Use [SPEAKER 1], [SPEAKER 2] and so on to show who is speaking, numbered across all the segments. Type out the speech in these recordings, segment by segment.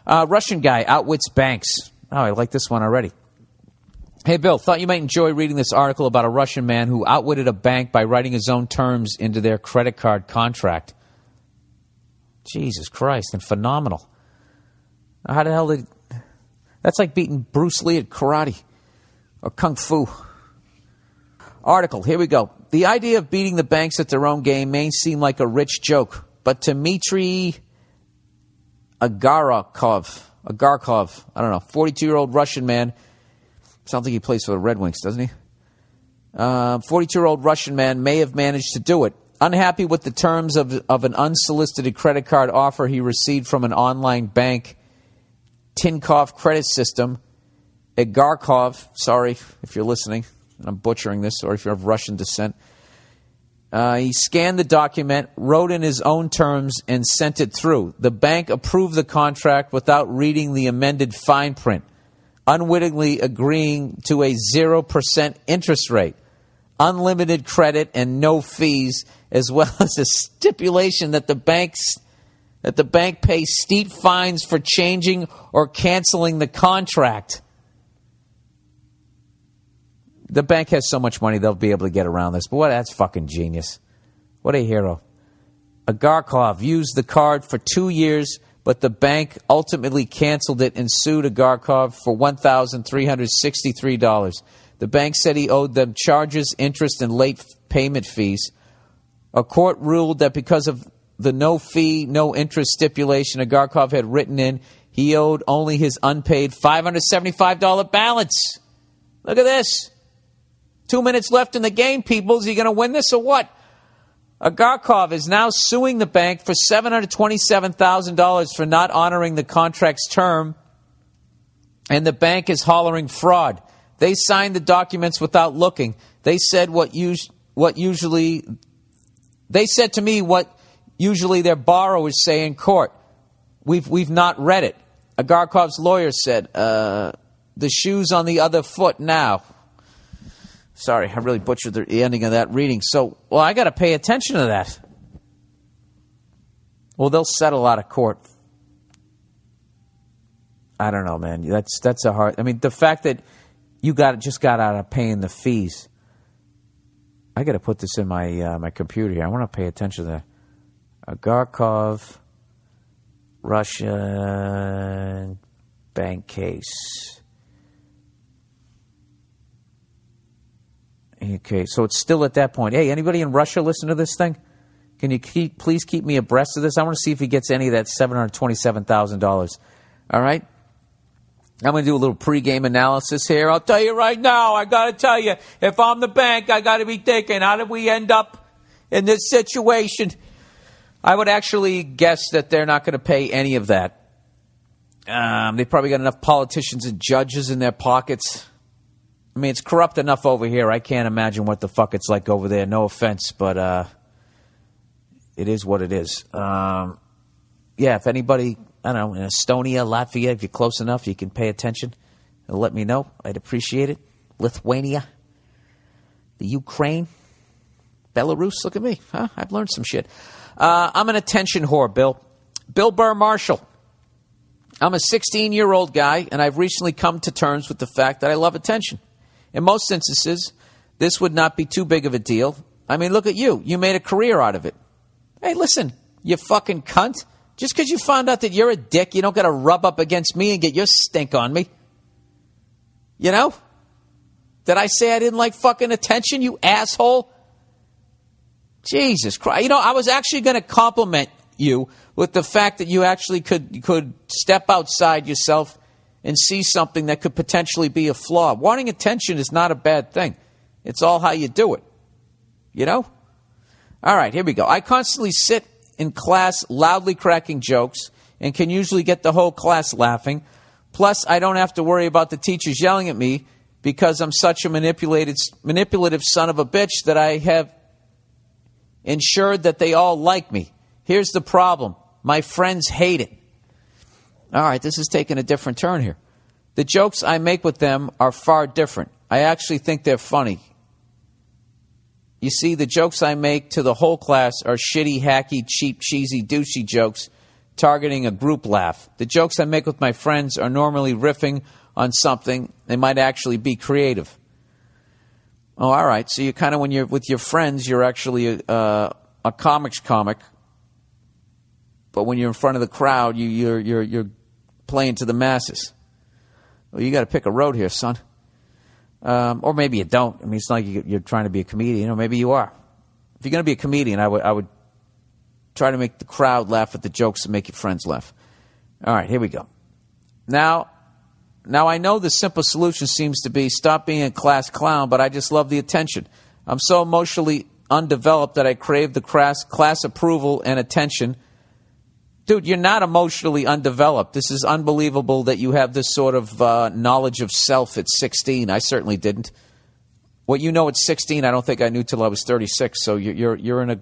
[SPEAKER 1] Russian guy outwits banks. Oh, I like this one already. Hey, Bill, thought you might enjoy reading this article about a Russian man who outwitted a bank by writing his own terms into their credit card contract. Jesus Christ, and phenomenal. How the hell did... That's like beating Bruce Lee at karate or kung fu. Article, here we go. The idea of beating the banks at their own game may seem like a rich joke, but Dmitry Agarkov, I don't know, 42-year-old Russian man. Sounds like he plays for the Red Wings, doesn't he? 42-year-old Russian man may have managed to do it. Unhappy with the terms of an unsolicited credit card offer he received from an online bank, Tinkoff credit system, Agarkov, sorry if you're listening, and I'm butchering this, or if you're of Russian descent. He scanned the document, wrote in his own terms, and sent it through. The bank approved the contract without reading the amended fine print, unwittingly agreeing to a 0% interest rate, unlimited credit, and no fees, as well as a stipulation that the bank pay steep fines for changing or canceling the contract. The bank has so much money they'll be able to get around this. But that's fucking genius. What a hero. Agarkov used the card for 2 years, but the bank ultimately canceled it and sued Agarkov for $1,363. The bank said he owed them charges, interest, and late payment fees. A court ruled that because of the no fee, no interest stipulation Agarkov had written in, he owed only his unpaid $575 balance. Look at this. 2 minutes left in the game, people. Is he going to win this or what? Agarkov is now suing the bank for $727,000 for not honoring the contract's term, and the bank is hollering fraud. They signed the documents without looking. They said They said to me what usually their borrowers say in court. We've not read it. Agarkov's lawyer said, the shoe's on the other foot now. Sorry, I really butchered the ending of that reading. So, I got to pay attention to that. Well, they'll settle out of court. I don't know, man. That's a hard... I mean, the fact that you just got out of paying the fees. I got to put this in my computer here. I want to pay attention to that. Agarkov, Russian bank case. Okay, so it's still at that point. Hey, anybody in Russia listen to this thing? Can you please keep me abreast of this? I want to see if he gets any of that $727,000. All right? I'm going to do a little pregame analysis here. I'll tell you right now, I got to tell you, if I'm the bank, I got to be thinking, how did we end up in this situation? I would actually guess that they're not going to pay any of that. They probably got enough politicians and judges in their pockets. I mean, it's corrupt enough over here. I can't imagine what the fuck it's like over there. No offense, but it is what it is. Yeah, if anybody, I don't know, in Estonia, Latvia, if you're close enough, you can pay attention and let me know. I'd appreciate it. Lithuania, the Ukraine, Belarus. Look at me. Huh? I've learned some shit. I'm an attention whore, Bill. Bill Burr Marshall. I'm a 16-year-old guy, and I've recently come to terms with the fact that I love attention. In most instances, this would not be too big of a deal. I mean, look at you. You made a career out of it. Hey, listen, you fucking cunt. Just because you found out that you're a dick, you don't got to rub up against me and get your stink on me. You know? Did I say I didn't like fucking attention, you asshole? Jesus Christ. You know, I was actually going to compliment you with the fact that you actually could step outside yourself and see something that could potentially be a flaw. Wanting attention is not a bad thing. It's all how you do it. You know? All right, here we go. I constantly sit in class loudly cracking jokes and can usually get the whole class laughing. Plus, I don't have to worry about the teachers yelling at me because I'm such a manipulative son of a bitch that I have ensured that they all like me. Here's the problem. My friends hate it. All right, this is taking a different turn here. The jokes I make with them are far different. I actually think they're funny. You see, the jokes I make to the whole class are shitty, hacky, cheap, cheesy, douchey jokes targeting a group laugh. The jokes I make with my friends are normally riffing on something. They might actually be creative. Oh, all right. So you kind of, when you're with your friends, you're actually a comics comic. But when you're in front of the crowd, you're playing to the masses. Well, you got to pick a road here, son. Or maybe you don't. I mean, it's not like you're trying to be a comedian, or maybe you are. If you're going to be a comedian, I would try to make the crowd laugh at the jokes and make your friends laugh. All right, here we go. Now I know the simple solution seems to be stop being a class clown, but I just love the attention. I'm so emotionally undeveloped that I crave the class approval and attention. Dude, you're not emotionally undeveloped. This is unbelievable that you have this sort of knowledge of self at 16. I certainly didn't. What you know at 16, I don't think I knew till I was 36. So you're in a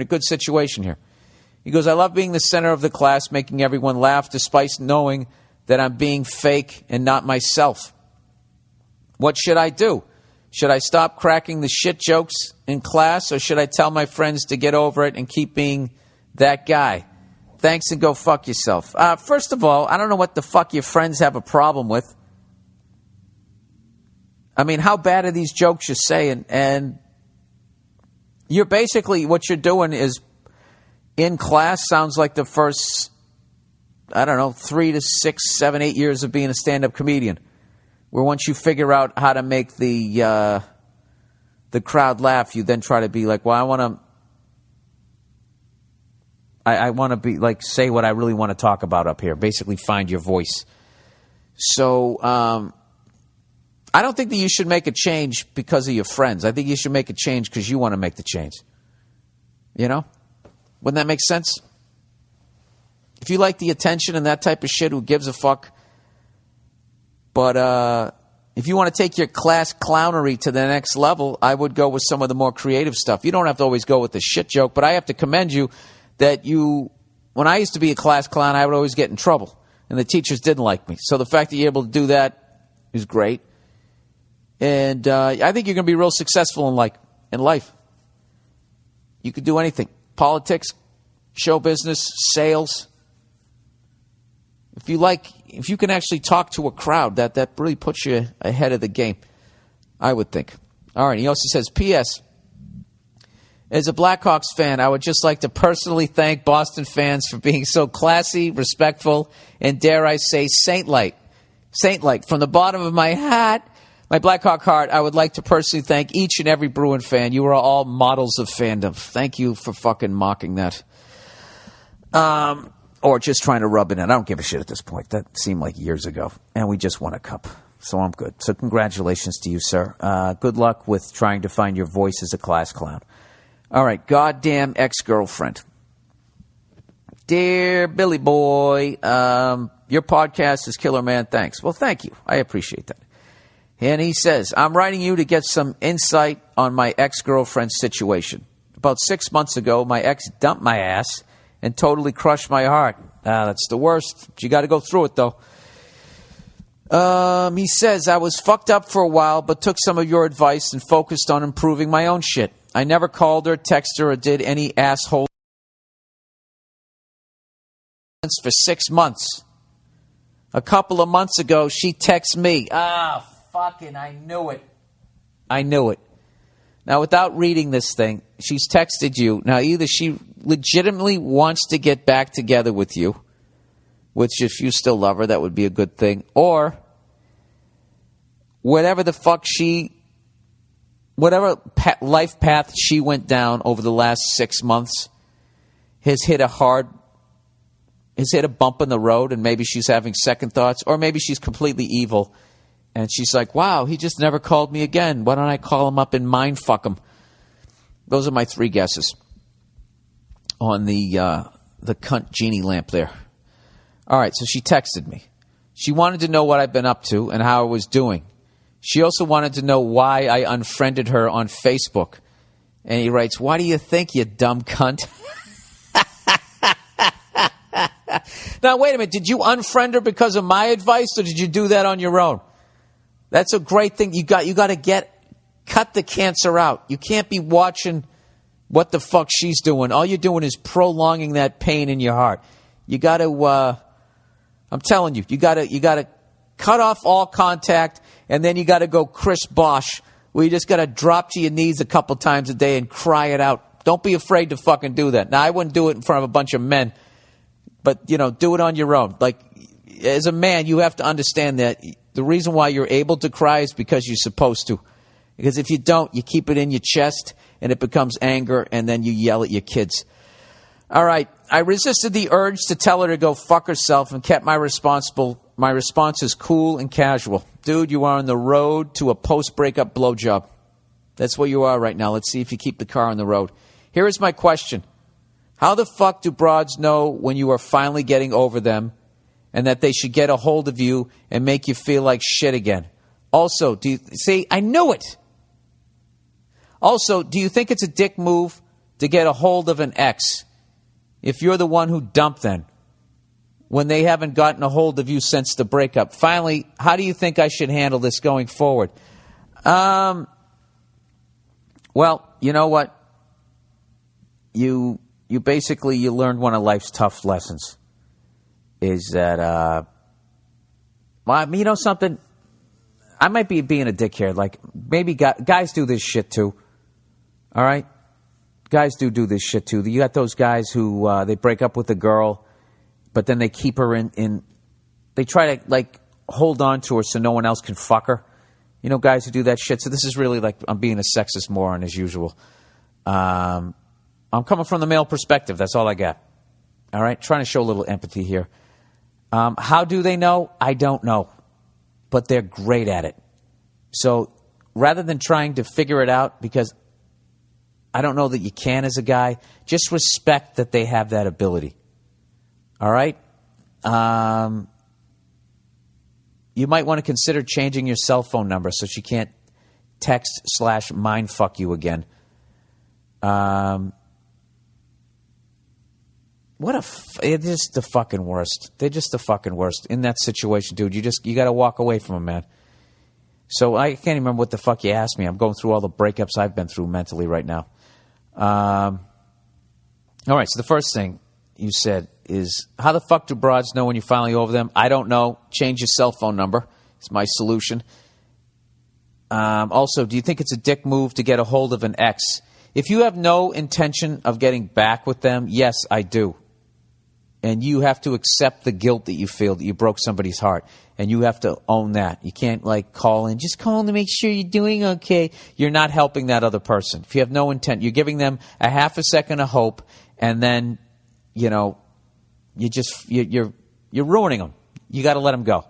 [SPEAKER 1] good situation here. He goes, I love being the center of the class, making everyone laugh, despite knowing that I'm being fake and not myself. What should I do? Should I stop cracking the shit jokes in class, or should I tell my friends to get over it and keep being that guy? Thanks, and go fuck yourself. First of all, I don't know what the fuck your friends have a problem with. I mean, how bad are these jokes you're saying? And you're basically, what you're doing is, in class, sounds like the first, 3 to 6, 7, 8 years of being a stand-up comedian, where once you figure out how to make the crowd laugh, you then try to be like, well, I want to be like, say what I really want to talk about up here. Basically, find your voice. So, I don't think that you should make a change because of your friends. I think you should make a change because you want to make the change. You know? Wouldn't that make sense? If you like the attention and that type of shit, who gives a fuck? But if you want to take your class clownery to the next level, I would go with some of the more creative stuff. You don't have to always go with the shit joke, but I have to commend you that when I used to be a class clown, I would always get in trouble, and the teachers didn't like me. So the fact that you're able to do that is great. And I think you're going to be real successful in life. You could do anything. Politics, show business, sales. If you can actually talk to a crowd, that really puts you ahead of the game, I would think. All right, he also says, P.S. As a Blackhawks fan, I would just like to personally thank Boston fans for being so classy, respectful, and dare I say, saint-like. Saint-like. From the bottom of my heart, my Blackhawk heart, I would like to personally thank each and every Bruin fan. You are all models of fandom. Thank you for fucking mocking that. Or just trying to rub it in. I don't give a shit at this point. That seemed like years ago. And we just won a cup. So I'm good. So congratulations to you, sir. Good luck with trying to find your voice as a class clown. All right. Goddamn ex-girlfriend. Dear Billy Boy, your podcast is killer, man. Thanks. Well, thank you. I appreciate that. And he says, I'm writing you to get some insight on my ex-girlfriend's situation. About 6 months ago, my ex dumped my ass and totally crushed my heart. That's the worst. You got to go through it, though. He says, I was fucked up for a while, but took some of your advice and focused on improving my own shit. I never called her, texted her, or did any asshole for 6 months. A couple of months ago, she texts me. Fucking, I knew it. I knew it. Now, without reading this thing, she's texted you. Now, either she legitimately wants to get back together with you, which if you still love her, that would be a good thing, or whatever the fuck whatever life path she went down over the last 6 months has hit a bump in the road, and maybe she's having second thoughts, or maybe she's completely evil. And she's like, wow, he just never called me again. Why don't I call him up and mind fuck him? Those are my 3 guesses on the cunt genie lamp there. All right, so she texted me. She wanted to know what I've been up to and how I was doing. She also wanted to know why I unfriended her on Facebook. And he writes, why do you think, you dumb cunt? Now, wait a minute. Did you unfriend her because of my advice, or did you do that on your own? That's a great thing. You got to cut the cancer out. You can't be watching what the fuck she's doing. All you're doing is prolonging that pain in your heart. You got to, I'm telling you, you got to cut off all contact, and then you got to go Chris Bosh, where you just got to drop to your knees a couple times a day and cry it out. Don't be afraid to fucking do that. Now, I wouldn't do it in front of a bunch of men, but, do it on your own. Like, as a man, you have to understand that the reason why you're able to cry is because you're supposed to. Because if you don't, you keep it in your chest, and it becomes anger, and then you yell at your kids. All right, I resisted the urge to tell her to go fuck herself and kept my responses cool and casual. Dude, you are on the road to a post-breakup blowjob. That's where you are right now. Let's see if you keep the car on the road. Here is my question. How the fuck do broads know when you are finally getting over them and that they should get a hold of you and make you feel like shit again? Also, I knew it. Also, do you think it's a dick move to get a hold of an ex if you're the one who dumped them when they haven't gotten a hold of you since the breakup? Finally, how do you think I should handle this going forward? Well, you know what? You basically learned one of life's tough lessons. Is that something? I might be being a dickhead. Like, maybe guys do this shit too. All right? Guys do this shit too. You got those guys who they break up with a girl, but then they keep her in they try to, like, hold on to her so no one else can fuck her. Guys who do that shit. So this is really like I'm being a sexist moron as usual. I'm coming from the male perspective. That's all I got. All right? Trying to show a little empathy here. How do they know? I don't know. But they're great at it. So rather than trying to figure it out, because I don't know that you can as a guy, just respect that they have that ability. All right? You might want to consider changing your cell phone number so she can't text/mindfuck you again. They're just the fucking worst. They're just the fucking worst. In that situation, dude, you got to walk away from them, man. So I can't even remember what the fuck you asked me. I'm going through all the breakups I've been through mentally right now. All right, so the first thing you said is, how the fuck do broads know when you're finally over them? I don't know. Change your cell phone number. It's my solution. Also, do you think it's a dick move to get a hold of an ex? If you have no intention of getting back with them, yes, I do. And you have to accept the guilt that you feel that you broke somebody's heart. And you have to own that. You can't, call in. Just call in to make sure you're doing okay. You're not helping that other person. If you have no intent, you're giving them a half a second of hope, and then, you're ruining them. You got to let them go.